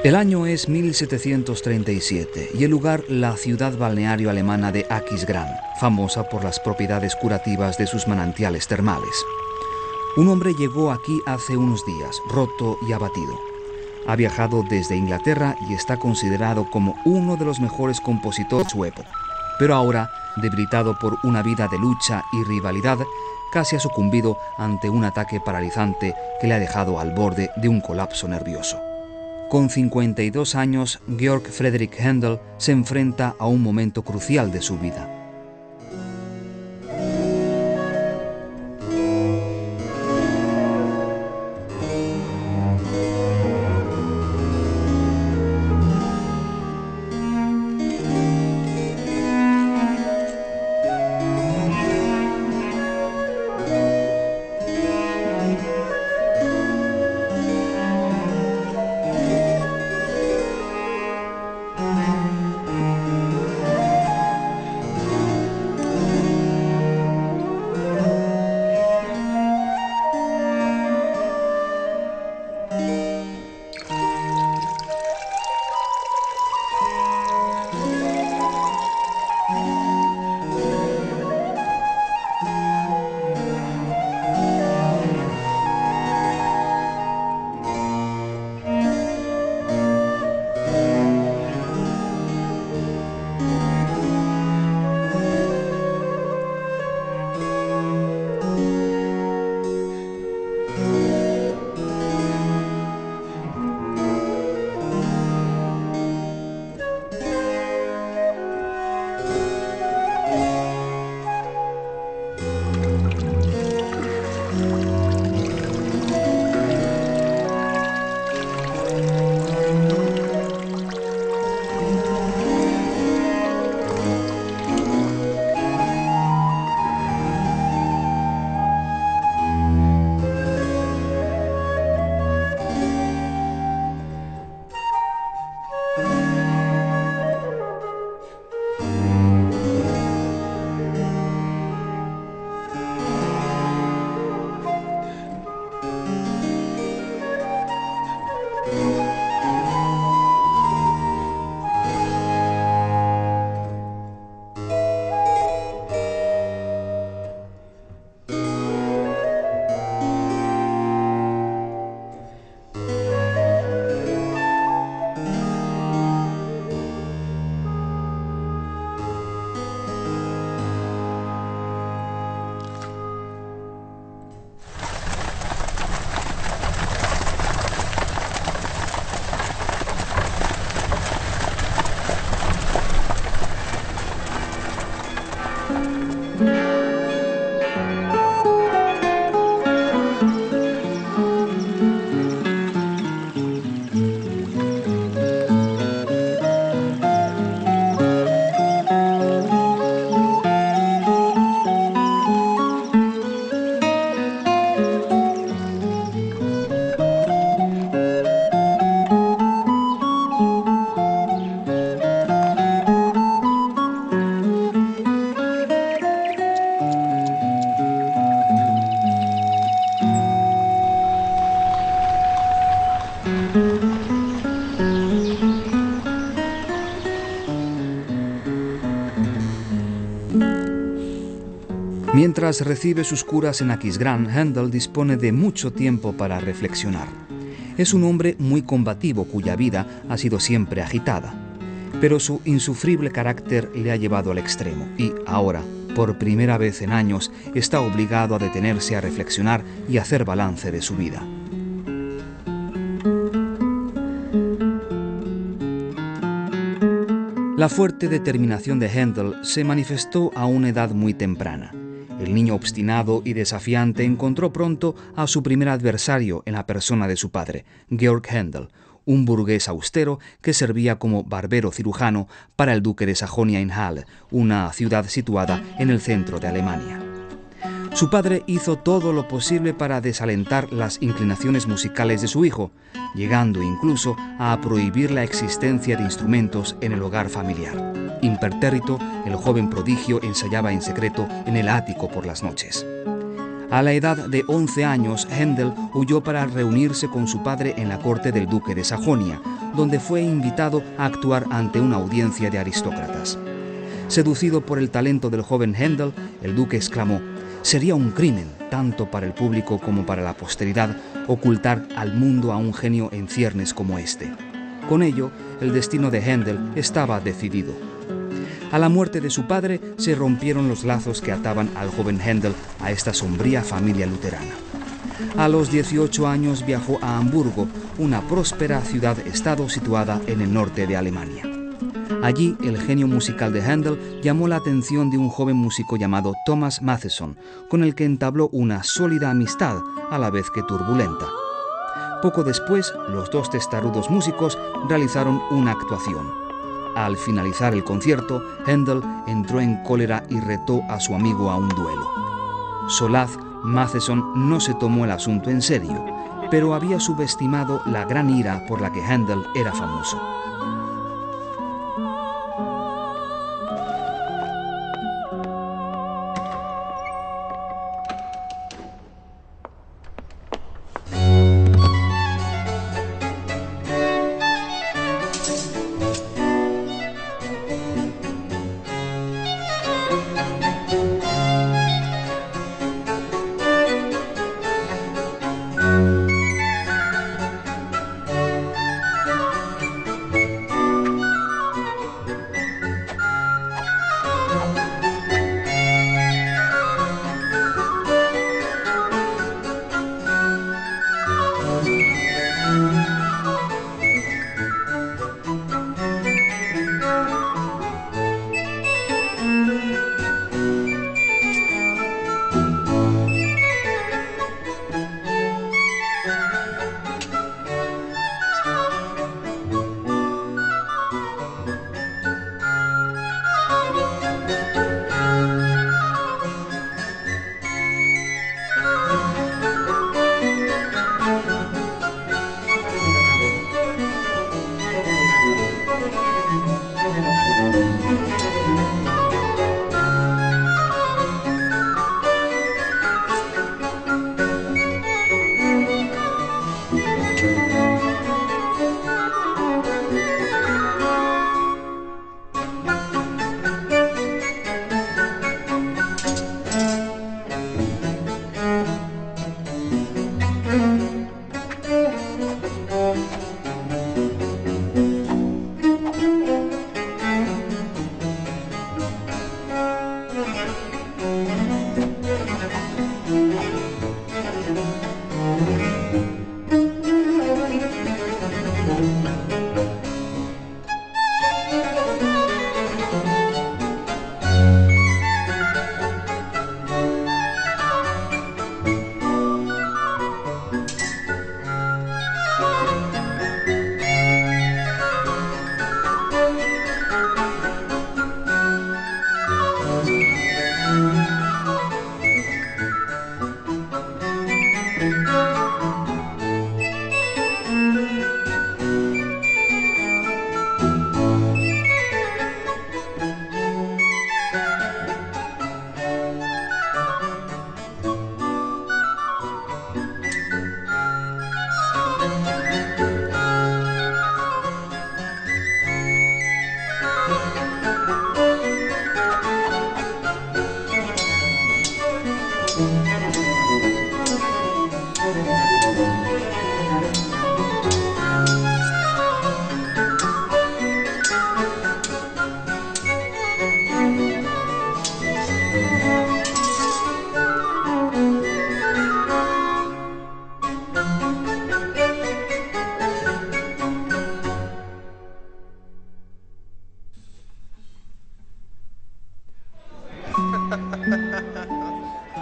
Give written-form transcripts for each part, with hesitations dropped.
El año es 1737 y el lugar la ciudad balneario alemana de Aquisgrán, famosa por las propiedades curativas de sus manantiales termales. Un hombre llegó aquí hace unos días, roto y abatido. Ha viajado desde Inglaterra y está considerado como uno de los mejores compositores de su época. Pero ahora, debilitado por una vida de lucha y rivalidad, casi ha sucumbido ante un ataque paralizante que le ha dejado al borde de un colapso nervioso. Con 52 años, Georg Friedrich Händel se enfrenta a un momento crucial de su vida. Mientras recibe sus curas en Aquisgrán, Händel dispone de mucho tiempo para reflexionar. Es un hombre muy combativo cuya vida ha sido siempre agitada, pero su insufrible carácter le ha llevado al extremo y ahora, por primera vez en años, está obligado a detenerse a reflexionar y hacer balance de su vida. La fuerte determinación de Händel se manifestó a una edad muy temprana. El niño obstinado y desafiante encontró pronto a su primer adversario en la persona de su padre, Georg Händel, un burgués austero que servía como barbero cirujano para el duque de Sajonia-Anhalt, una ciudad situada en el centro de Alemania. Su padre hizo todo lo posible para desalentar las inclinaciones musicales de su hijo, llegando incluso a prohibir la existencia de instrumentos en el hogar familiar. Impertérrito, el joven prodigio ensayaba en secreto en el ático por las noches. A la edad de 11 años, Händel huyó para reunirse con su padre en la corte del duque de Sajonia, donde fue invitado a actuar ante una audiencia de aristócratas. Seducido por el talento del joven Händel, el duque exclamó: «Sería un crimen, tanto para el público como para la posteridad, ocultar al mundo a un genio en ciernes como este». Con ello, el destino de Händel estaba decidido. A la muerte de su padre se rompieron los lazos que ataban al joven Händel a esta sombría familia luterana. A los 18 años viajó a Hamburgo, una próspera ciudad-estado situada en el norte de Alemania. Allí, el genio musical de Händel llamó la atención de un joven músico llamado Thomas Mattheson, con el que entabló una sólida amistad, a la vez que turbulenta. Poco después, los dos testarudos músicos realizaron una actuación. Al finalizar el concierto, Händel entró en cólera y retó a su amigo a un duelo. Solaz, Mattheson no se tomó el asunto en serio, pero había subestimado la gran ira por la que Händel era famoso.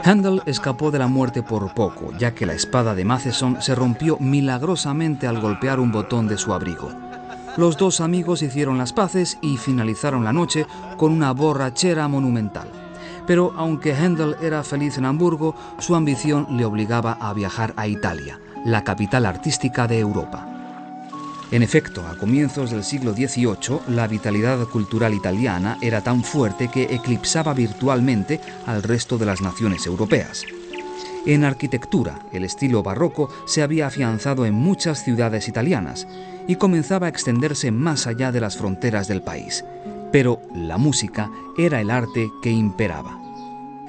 Händel escapó de la muerte por poco, ya que la espada de Mattheson se rompió milagrosamente al golpear un botón de su abrigo. Los dos amigos hicieron las paces y finalizaron la noche con una borrachera monumental. Pero aunque Händel era feliz en Hamburgo, su ambición le obligaba a viajar a Italia, la capital artística de Europa. En efecto, a comienzos del siglo XVIII, la vitalidad cultural italiana era tan fuerte que eclipsaba virtualmente al resto de las naciones europeas. En arquitectura, el estilo barroco se había afianzado en muchas ciudades italianas y comenzaba a extenderse más allá de las fronteras del país. Pero la música era el arte que imperaba.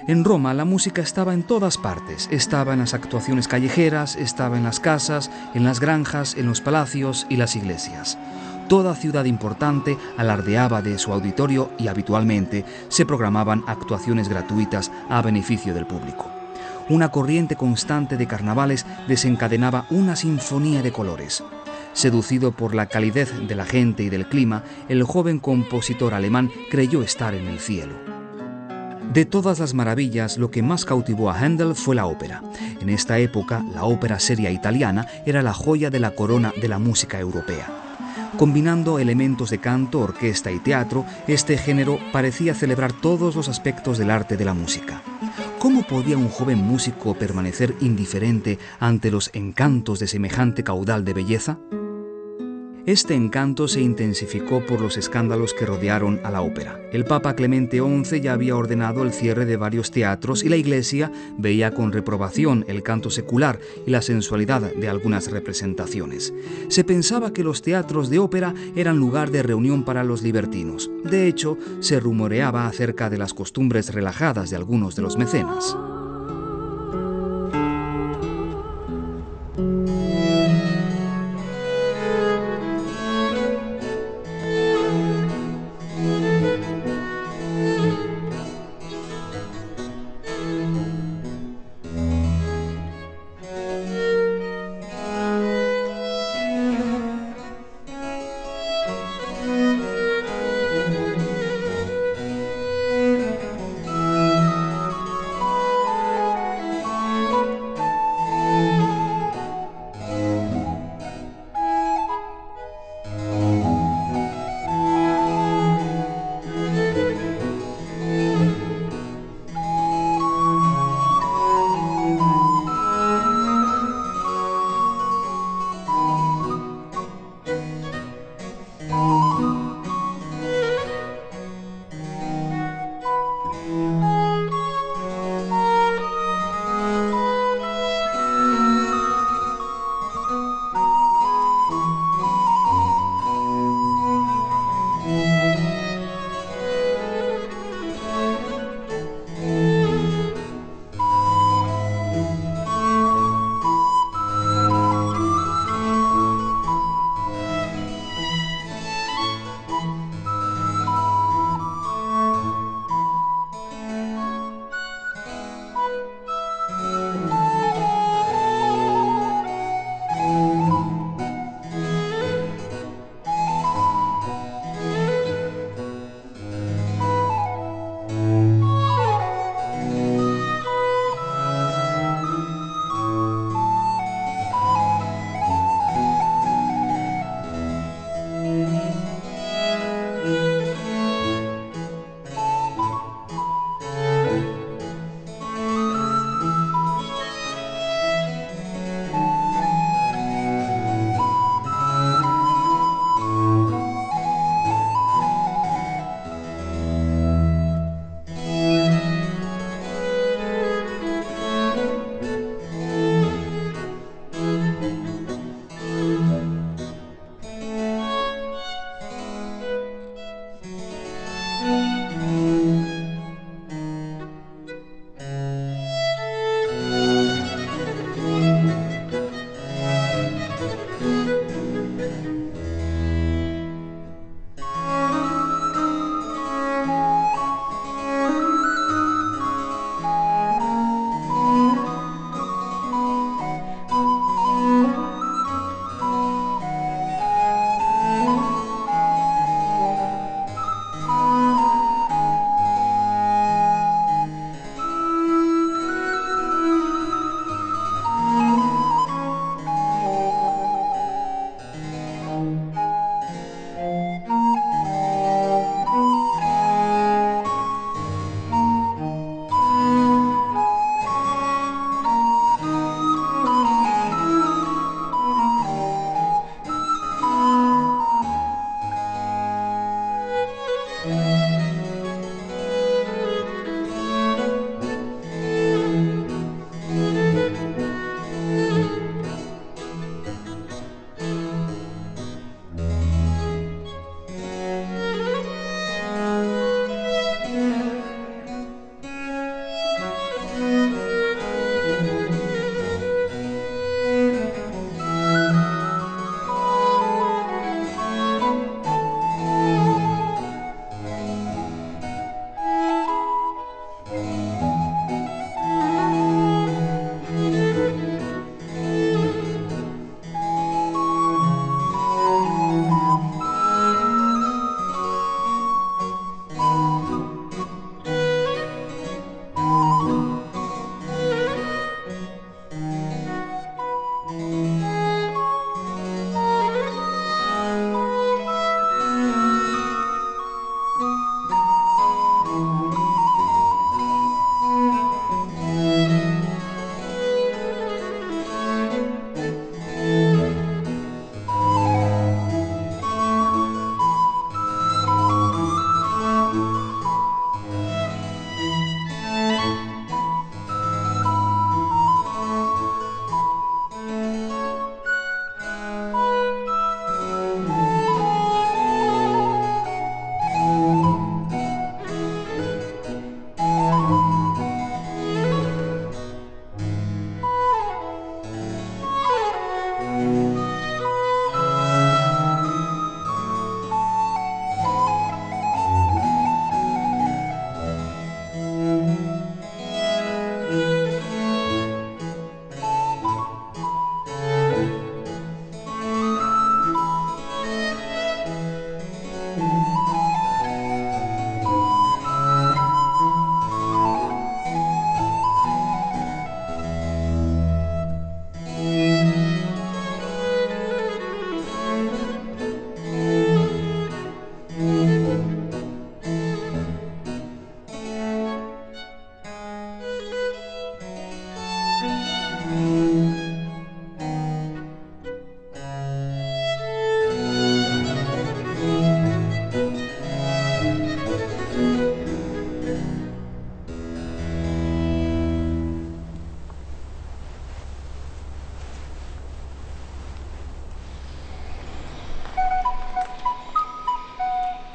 En Roma la música estaba en todas partes, estaba en las actuaciones callejeras, estaba en las casas, en las granjas, en los palacios y las iglesias. Toda ciudad importante alardeaba de su auditorio y habitualmente se programaban actuaciones gratuitas a beneficio del público. Una corriente constante de carnavales desencadenaba una sinfonía de colores. Seducido por la calidez de la gente y del clima, el joven compositor alemán creyó estar en el cielo. De todas las maravillas, lo que más cautivó a Händel fue la ópera. En esta época, la ópera seria italiana era la joya de la corona de la música europea. Combinando elementos de canto, orquesta y teatro, este género parecía celebrar todos los aspectos del arte de la música. ¿Cómo podía un joven músico permanecer indiferente ante los encantos de semejante caudal de belleza? Este encanto se intensificó por los escándalos que rodearon a la ópera. El Papa Clemente XI ya había ordenado el cierre de varios teatros y la Iglesia veía con reprobación el canto secular y la sensualidad de algunas representaciones. Se pensaba que los teatros de ópera eran lugar de reunión para los libertinos. De hecho, se rumoreaba acerca de las costumbres relajadas de algunos de los mecenas.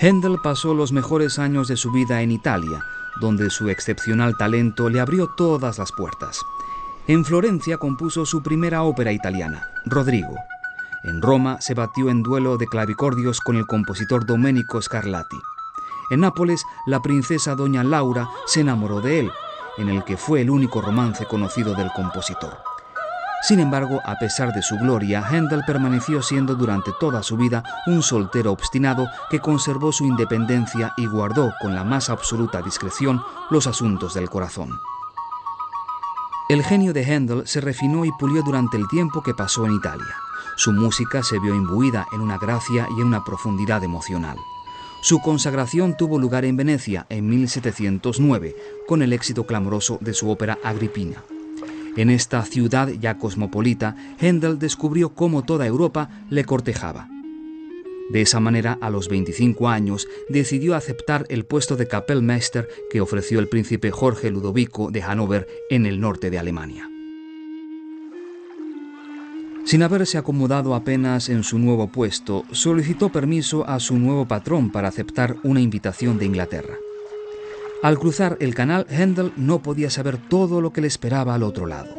Händel pasó los mejores años de su vida en Italia, donde su excepcional talento le abrió todas las puertas. En Florencia compuso su primera ópera italiana, Rodrigo. En Roma se batió en duelo de clavicordios con el compositor Domenico Scarlatti. En Nápoles, la princesa doña Laura se enamoró de él, en el que fue el único romance conocido del compositor. Sin embargo, a pesar de su gloria, Händel permaneció siendo durante toda su vida un soltero obstinado que conservó su independencia y guardó con la más absoluta discreción los asuntos del corazón. El genio de Händel se refinó y pulió durante el tiempo que pasó en Italia. Su música se vio imbuida en una gracia y en una profundidad emocional. Su consagración tuvo lugar en Venecia en 1709, con el éxito clamoroso de su ópera Agripina. En esta ciudad ya cosmopolita, Händel descubrió cómo toda Europa le cortejaba. De esa manera, a los 25 años, decidió aceptar el puesto de Kapellmeister que ofreció el príncipe Jorge Ludovico de Hannover en el norte de Alemania. Sin haberse acomodado apenas en su nuevo puesto, solicitó permiso a su nuevo patrón para aceptar una invitación de Inglaterra. Al cruzar el canal, Händel no podía saber todo lo que le esperaba al otro lado.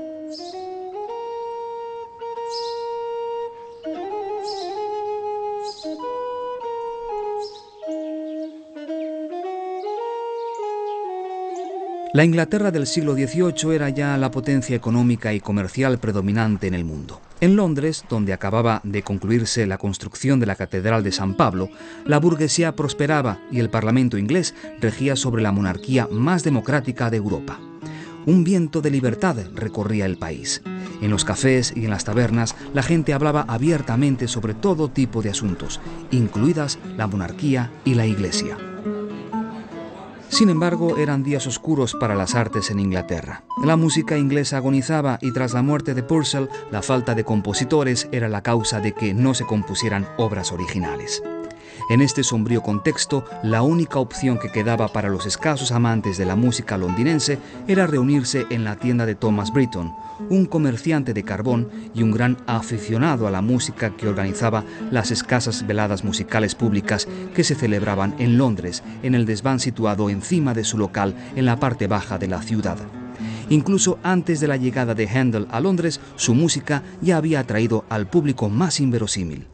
La Inglaterra del siglo XVIII era ya la potencia económica y comercial predominante en el mundo. En Londres, donde acababa de concluirse la construcción de la Catedral de San Pablo, la burguesía prosperaba y el Parlamento inglés regía sobre la monarquía más democrática de Europa. Un viento de libertad recorría el país. En los cafés y en las tabernas la gente hablaba abiertamente sobre todo tipo de asuntos, incluidas la monarquía y la Iglesia. Sin embargo, eran días oscuros para las artes en Inglaterra. La música inglesa agonizaba y tras la muerte de Purcell, la falta de compositores era la causa de que no se compusieran obras originales. En este sombrío contexto, la única opción que quedaba para los escasos amantes de la música londinense era reunirse en la tienda de Thomas Britton, un comerciante de carbón y un gran aficionado a la música que organizaba las escasas veladas musicales públicas que se celebraban en Londres, en el desván situado encima de su local en la parte baja de la ciudad. Incluso antes de la llegada de Händel a Londres, su música ya había atraído al público más inverosímil.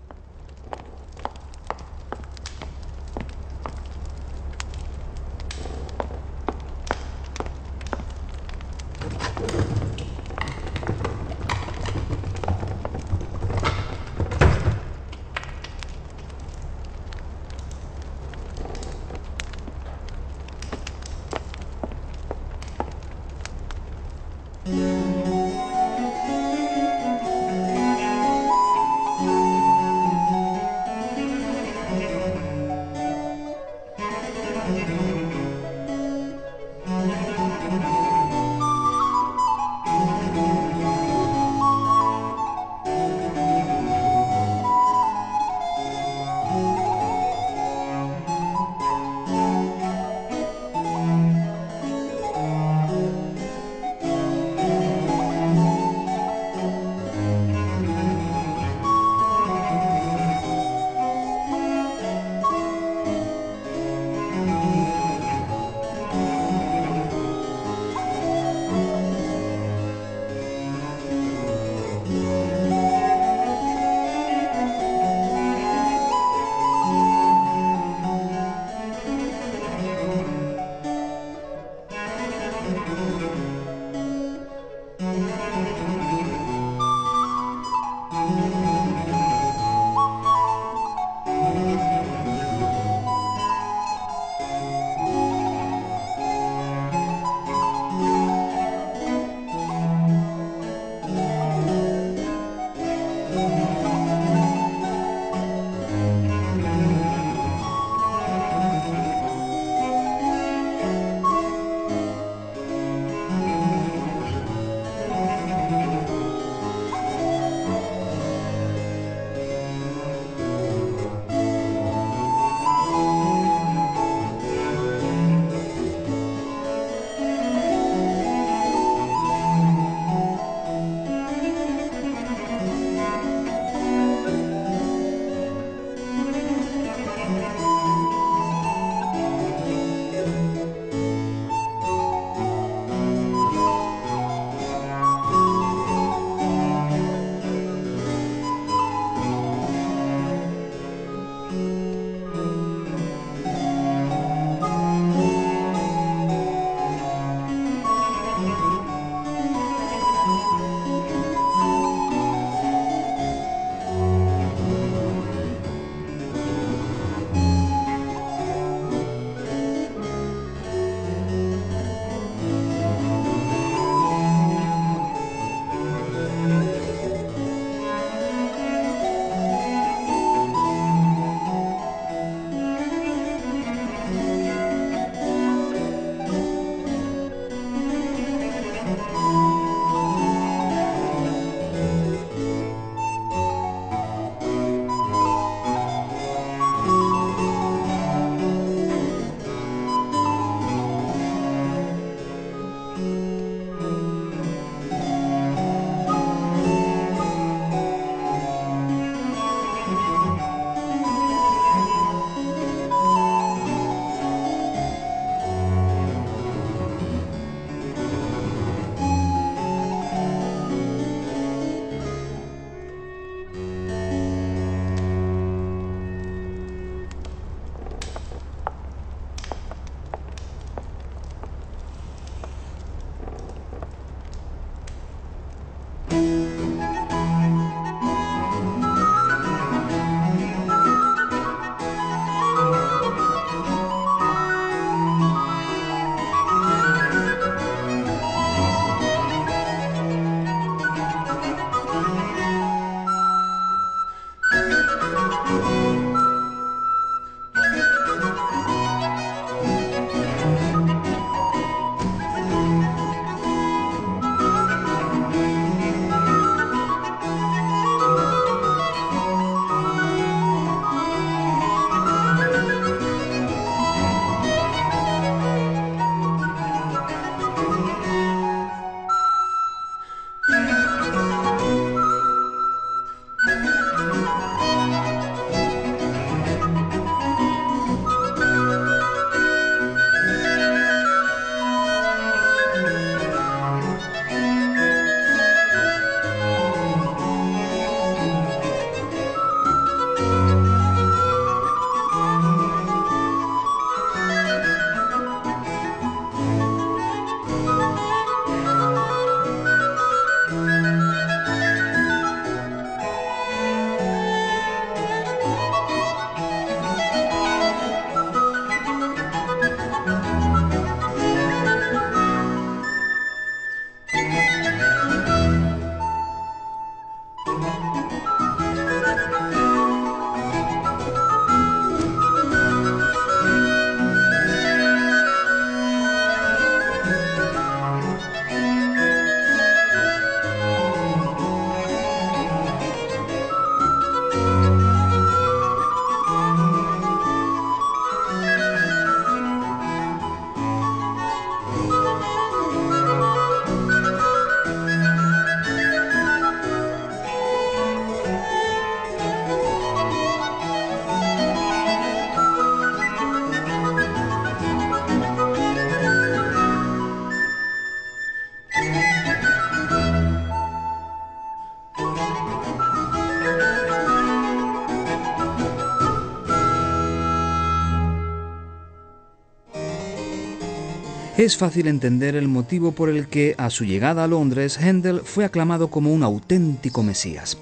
Es fácil entender el motivo por el que, a su llegada a Londres, Händel fue aclamado como un auténtico mesías.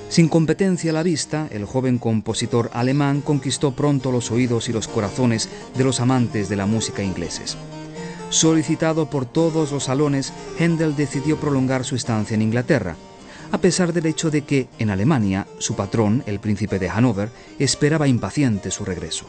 Sin competencia a la vista, el joven compositor alemán conquistó pronto los oídos y los corazones de los amantes de la música ingleses. Solicitado por todos los salones, Händel decidió prolongar su estancia en Inglaterra, a pesar del hecho de que, en Alemania, su patrón, el príncipe de Hannover, esperaba impaciente su regreso.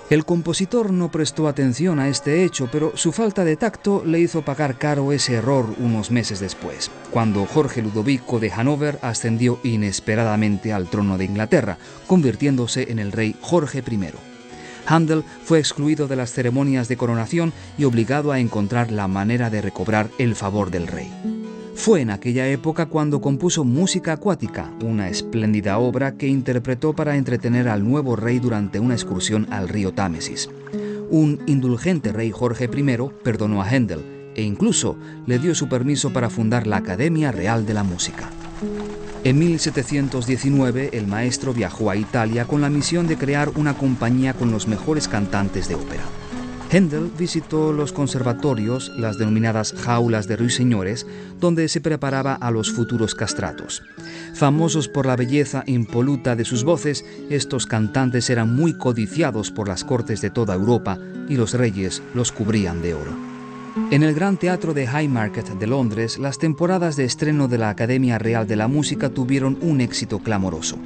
El compositor no prestó atención a este hecho, pero su falta de tacto le hizo pagar caro ese error unos meses después, cuando Jorge Ludovico de Hannover ascendió inesperadamente al trono de Inglaterra, convirtiéndose en el rey Jorge I. Händel fue excluido de las ceremonias de coronación y obligado a encontrar la manera de recobrar el favor del rey. Fue en aquella época cuando compuso Música Acuática, una espléndida obra que interpretó para entretener al nuevo rey durante una excursión al río Támesis. Un indulgente rey Jorge I perdonó a Händel e incluso le dio su permiso para fundar la Academia Real de la Música. En 1719 el maestro viajó a Italia con la misión de crear una compañía con los mejores cantantes de ópera. Händel visitó los conservatorios, las denominadas jaulas de ruiseñores, donde se preparaba a los futuros castratos. Famosos por la belleza impoluta de sus voces, estos cantantes eran muy codiciados por las cortes de toda Europa y los reyes los cubrían de oro. En el Gran Teatro de Haymarket de Londres, las temporadas de estreno de la Academia Real de la Música tuvieron un éxito clamoroso.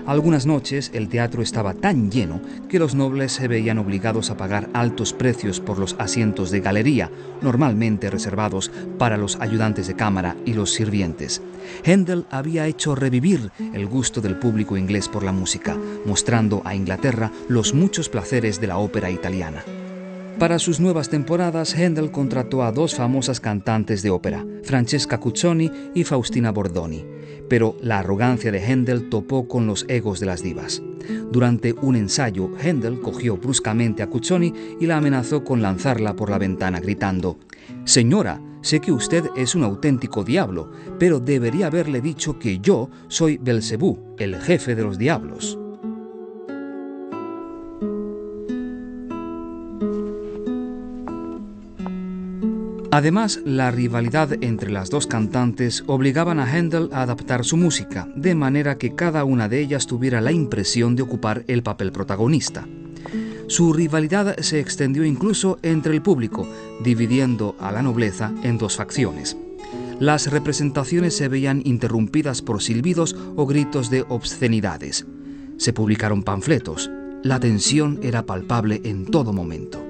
Algunas noches el teatro estaba tan lleno que los nobles se veían obligados a pagar altos precios por los asientos de galería, normalmente reservados para los ayudantes de cámara y los sirvientes. Händel había hecho revivir el gusto del público inglés por la música, mostrando a Inglaterra los muchos placeres de la ópera italiana. Para sus nuevas temporadas, Händel contrató a dos famosas cantantes de ópera, Francesca Cuzzoni y Faustina Bordoni, pero la arrogancia de Händel topó con los egos de las divas. Durante un ensayo, Händel cogió bruscamente a Cuzzoni y la amenazó con lanzarla por la ventana, gritando: «Señora, sé que usted es un auténtico diablo, pero debería haberle dicho que yo soy Belcebú, el jefe de los diablos». Además, la rivalidad entre las dos cantantes obligaban a Händel a adaptar su música, de manera que cada una de ellas tuviera la impresión de ocupar el papel protagonista. Su rivalidad se extendió incluso entre el público, dividiendo a la nobleza en dos facciones. Las representaciones se veían interrumpidas por silbidos o gritos de obscenidades. Se publicaron panfletos. La tensión era palpable en todo momento.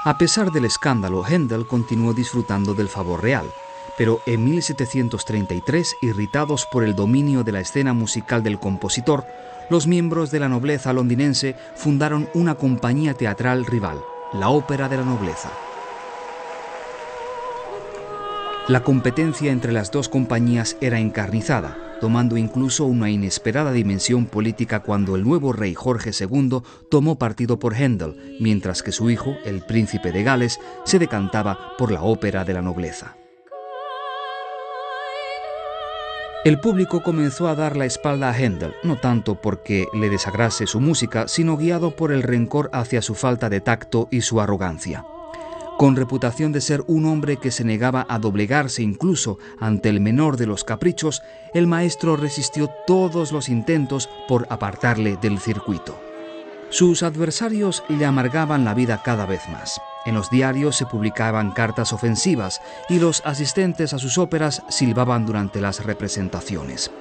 A pesar del escándalo, Händel continuó disfrutando del favor real, pero en 1733, irritados por el dominio de la escena musical del compositor, los miembros de la nobleza londinense fundaron una compañía teatral rival, la Ópera de la Nobleza. La competencia entre las dos compañías era encarnizada, tomando incluso una inesperada dimensión política cuando el nuevo rey Jorge II tomó partido por Händel, mientras que su hijo, el príncipe de Gales, se decantaba por la Ópera de la Nobleza. El público comenzó a dar la espalda a Händel, no tanto porque le desagrase su música, sino guiado por el rencor hacia su falta de tacto y su arrogancia. Con reputación de ser un hombre que se negaba a doblegarse incluso ante el menor de los caprichos, el maestro resistió todos los intentos por apartarle del circuito. Sus adversarios le amargaban la vida cada vez más. En los diarios se publicaban cartas ofensivas y los asistentes a sus óperas silbaban durante las representaciones.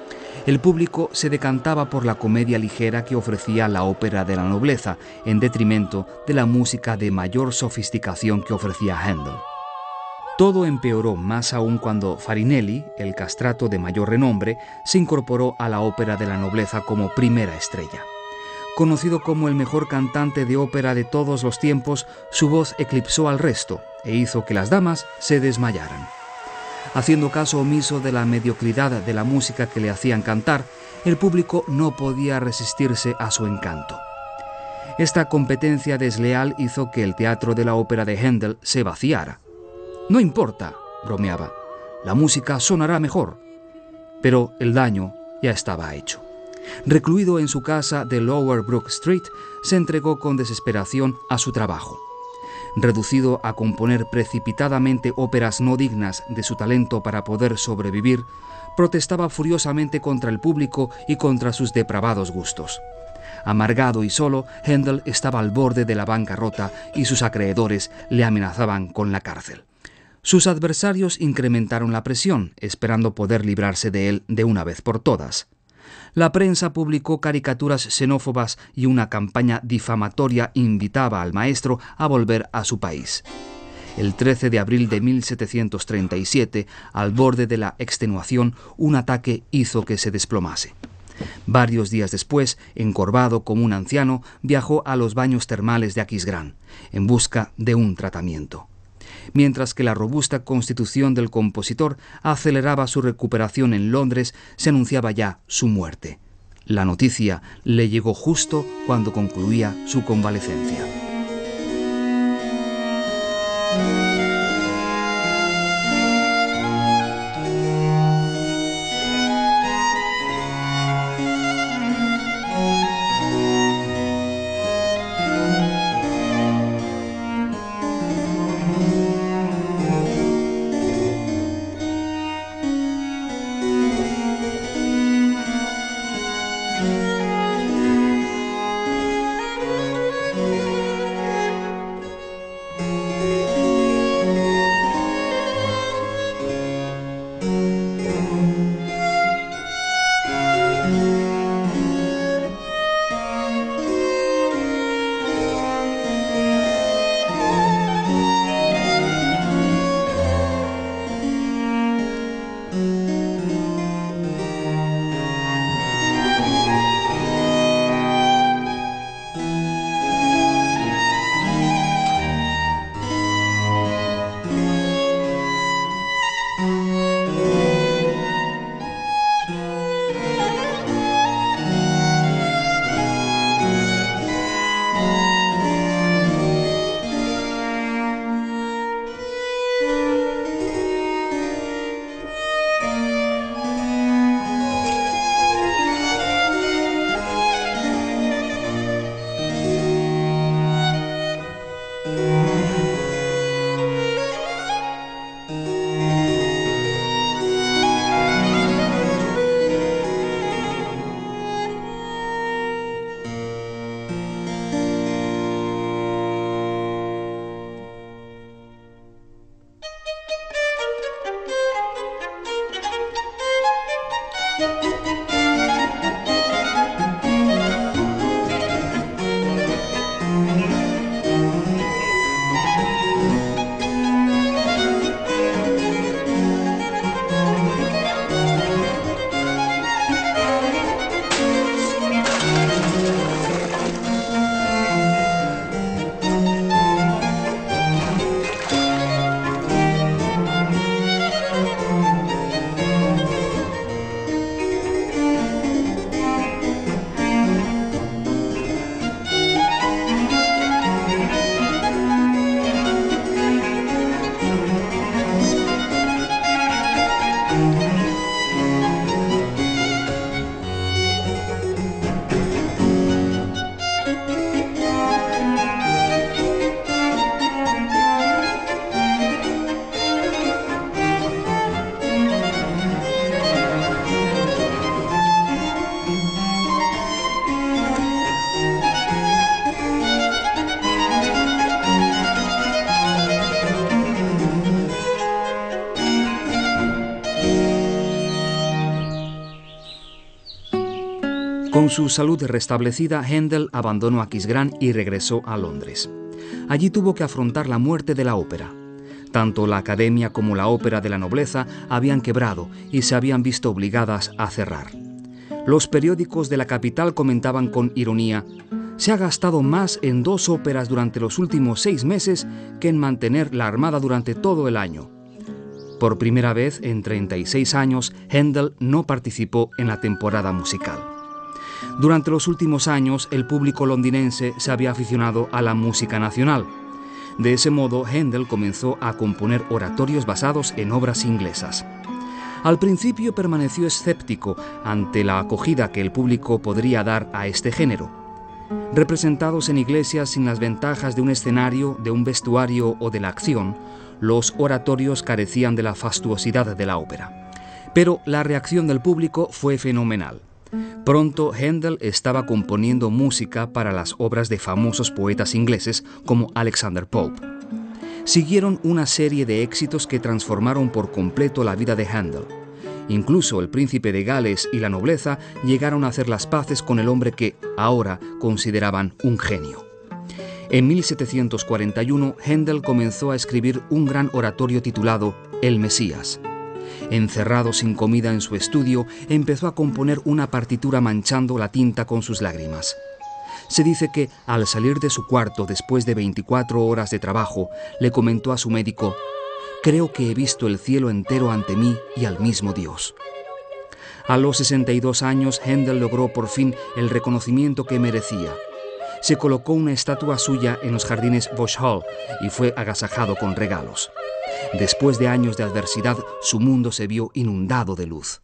El público se decantaba por la comedia ligera que ofrecía la Ópera de la Nobleza, en detrimento de la música de mayor sofisticación que ofrecía Händel. Todo empeoró más aún cuando Farinelli, el castrato de mayor renombre, se incorporó a la Ópera de la Nobleza como primera estrella. Conocido como el mejor cantante de ópera de todos los tiempos, su voz eclipsó al resto e hizo que las damas se desmayaran. Haciendo caso omiso de la mediocridad de la música que le hacían cantar, el público no podía resistirse a su encanto. Esta competencia desleal hizo que el teatro de la ópera de Händel se vaciara. «No importa», bromeaba, «la música sonará mejor». Pero el daño ya estaba hecho. Recluido en su casa de Lower Brook Street, se entregó con desesperación a su trabajo. Reducido a componer precipitadamente óperas no dignas de su talento para poder sobrevivir, protestaba furiosamente contra el público y contra sus depravados gustos. Amargado y solo, Händel estaba al borde de la bancarrota y sus acreedores le amenazaban con la cárcel. Sus adversarios incrementaron la presión, esperando poder librarse de él de una vez por todas. La prensa publicó caricaturas xenófobas y una campaña difamatoria invitaba al maestro a volver a su país. El 13 de abril de 1737, al borde de la extenuación, un ataque hizo que se desplomase. Varios días después, encorvado como un anciano, viajó a los baños termales de Aquisgrán, en busca de un tratamiento. Mientras que la robusta constitución del compositor aceleraba su recuperación en Londres, se anunciaba ya su muerte. La noticia le llegó justo cuando concluía su convalecencia. Con su salud restablecida, Händel abandonó Aquisgrán y regresó a Londres. Allí tuvo que afrontar la muerte de la ópera. Tanto la Academia como la Ópera de la Nobleza habían quebrado y se habían visto obligadas a cerrar. Los periódicos de la capital comentaban con ironía: «Se ha gastado más en 2 óperas durante los últimos 6 meses que en mantener la armada durante todo el año». Por primera vez en 36 años, Händel no participó en la temporada musical. Durante los últimos años, el público londinense se había aficionado a la música nacional. De ese modo, Händel comenzó a componer oratorios basados en obras inglesas. Al principio permaneció escéptico ante la acogida que el público podría dar a este género. Representados en iglesias sin las ventajas de un escenario, de un vestuario o de la acción, los oratorios carecían de la fastuosidad de la ópera. Pero la reacción del público fue fenomenal. Pronto Händel estaba componiendo música para las obras de famosos poetas ingleses como Alexander Pope. Siguieron una serie de éxitos que transformaron por completo la vida de Händel. Incluso el príncipe de Gales y la nobleza llegaron a hacer las paces con el hombre que ahora consideraban un genio. En 1741, Händel comenzó a escribir un gran oratorio titulado El Mesías. Encerrado sin comida en su estudio, empezó a componer una partitura manchando la tinta con sus lágrimas. Se dice que, al salir de su cuarto después de 24 horas de trabajo, le comentó a su médico: «Creo que he visto el cielo entero ante mí y al mismo Dios». A los 62 años, Händel logró por fin el reconocimiento que merecía. Se colocó una estatua suya en los jardines Vauxhall y fue agasajado con regalos. Después de años de adversidad, su mundo se vio inundado de luz.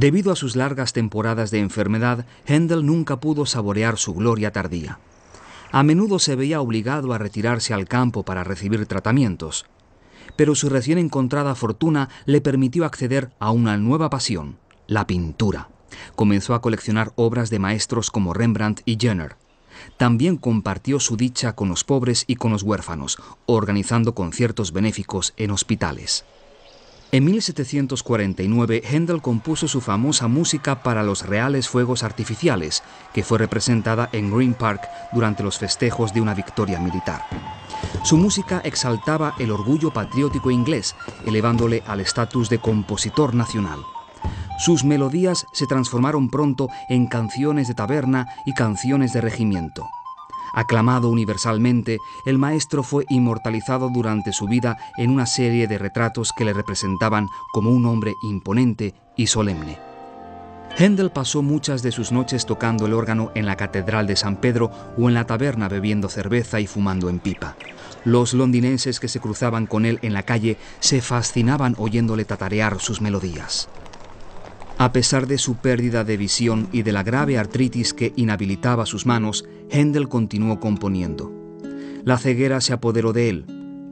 Debido a sus largas temporadas de enfermedad, Händel nunca pudo saborear su gloria tardía. A menudo se veía obligado a retirarse al campo para recibir tratamientos, pero su recién encontrada fortuna le permitió acceder a una nueva pasión, la pintura. Comenzó a coleccionar obras de maestros como Rembrandt y Jenner. También compartió su dicha con los pobres y con los huérfanos, organizando conciertos benéficos en hospitales. En 1749, Händel compuso su famosa música para los reales fuegos artificiales, que fue representada en Green Park durante los festejos de una victoria militar. Su música exaltaba el orgullo patriótico inglés, elevándole al estatus de compositor nacional. Sus melodías se transformaron pronto en canciones de taberna y canciones de regimiento. Aclamado universalmente, el maestro fue inmortalizado durante su vida en una serie de retratos que le representaban como un hombre imponente y solemne. Händel pasó muchas de sus noches tocando el órgano en la Catedral de San Pedro o en la taberna bebiendo cerveza y fumando en pipa. Los londinenses que se cruzaban con él en la calle se fascinaban oyéndole tatarear sus melodías. A pesar de su pérdida de visión y de la grave artritis que inhabilitaba sus manos, Händel continuó componiendo. La ceguera se apoderó de él.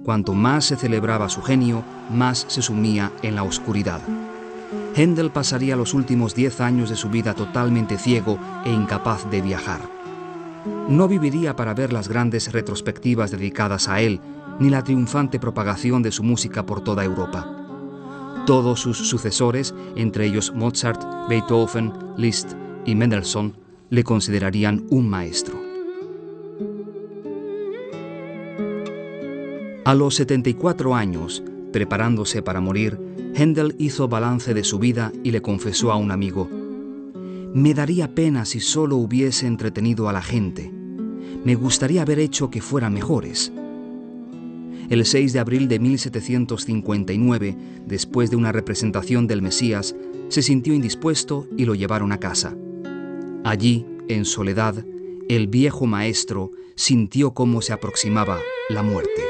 Cuanto más se celebraba su genio, más se sumía en la oscuridad. Händel pasaría los últimos 10 años de su vida totalmente ciego e incapaz de viajar. No viviría para ver las grandes retrospectivas dedicadas a él, ni la triunfante propagación de su música por toda Europa. Todos sus sucesores, entre ellos Mozart, Beethoven, Liszt y Mendelssohn, le considerarían un maestro. A los 74 años, preparándose para morir, Händel hizo balance de su vida y le confesó a un amigo: «Me daría pena si solo hubiese entretenido a la gente. Me gustaría haber hecho que fueran mejores». El 6 de abril de 1759, después de una representación del Mesías, se sintió indispuesto y lo llevaron a casa. Allí, en soledad, el viejo maestro sintió cómo se aproximaba la muerte.